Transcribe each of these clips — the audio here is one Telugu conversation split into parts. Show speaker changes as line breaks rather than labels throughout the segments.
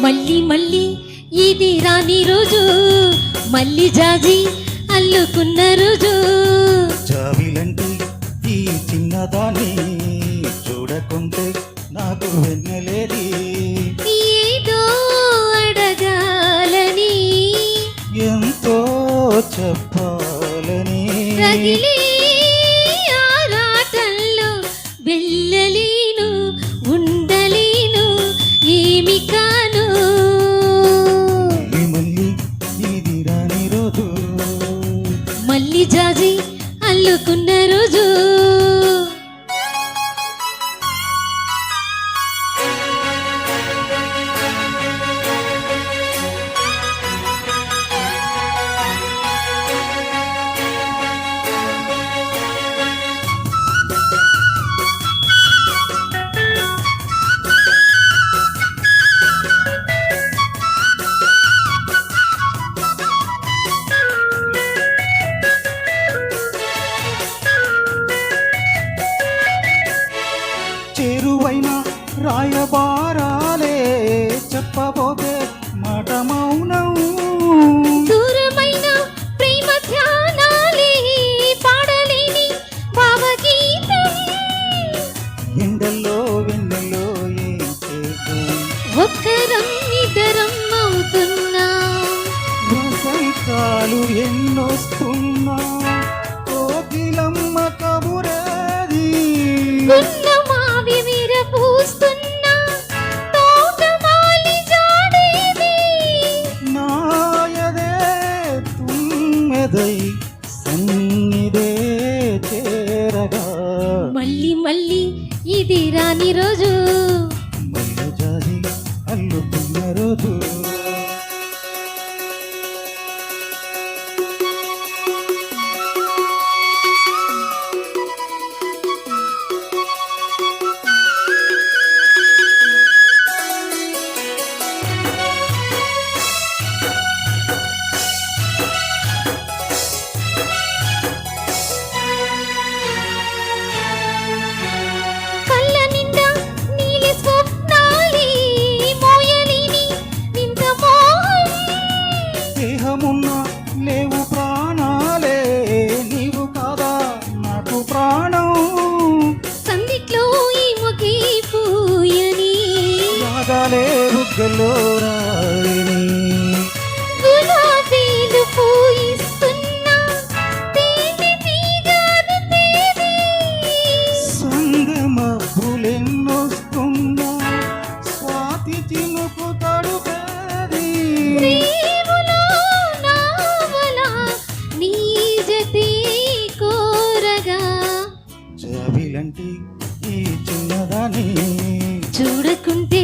మళ్ళీ మళ్ళీ ఇది రాని రోజు, మళ్ళీ జాజి అల్లుకున్న రోజు.
జాబిలంటే ఈ చిన్నదాన్ని చూడకుంటే నాకు వెన్నెలేది.
ఏదో అడగాలని,
ఎంతో చెప్పాలని,
రగిలే ఆరాటంలో వెళ్ళలేను, ఉండలేను, ఏమి కాను.
మళ్ళీ ఇది రాని రోజు,
మళ్ళీ జాజి అల్లుకున్న రోజు.
చేరువైన రాయబారాలే చెప్పబోతే మాట మౌనం.
దూరమైన ప్రేమ ధ్యానాలే పాడలేని భావగీతం.
ఎండల్లో వెన్నెల్లో ఏం చేద్దాం,
ఒక్కరం ఇద్దరం అవుతున్నా.
వసంతాలు ఎన్నొస్తున్నా, కోకిలమ్మ కబురేది.
గున్నమావి విరపూస్తున్నా, తోటమాలి జాడేది.
నాయదే తుమ్మెదై సన్నిదే చేరగా,
మళ్ళీ మళ్ళీ ఇది రాని రోజు,
మళ్ళీ జాజి అల్లుకున్న రోజు.
కళ్ళ నిండా నీలి స్వప్నాలే మోయలేని వింత మోహం.
దేహమున్న లేవు ప్రాణాలే, నీవు కాదా నాకు ప్రాణం.
సందిట్లో ఈ ముఖి పూయని,
రాగాలే బుగ్గలో రాలిని.
గులాబీలు పూయిస్తున్నా, తేనె తీగను తేది.
సంగమబ్బులెన్నొస్తున్నా, స్వాతి చినుకు తడుపేది.
ప్రేమలో నావల నీ జతే కోరగా,
జాబిలంటే ఈ చిన్నదాన్ని
చూడకుంటే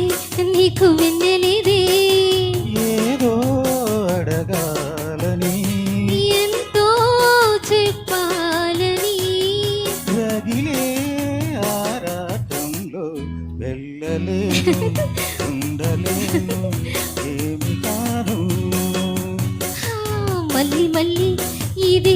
నీకు వెన్నెలేదే.
ఏదో అడగాలని,
ఎంతో చెప్పాలని,
రగిలే ఆరాటంలో వెళ్ళలేను, ఉండలేను, ఏమి కాను.
మళ్ళీ మళ్ళీ ఇది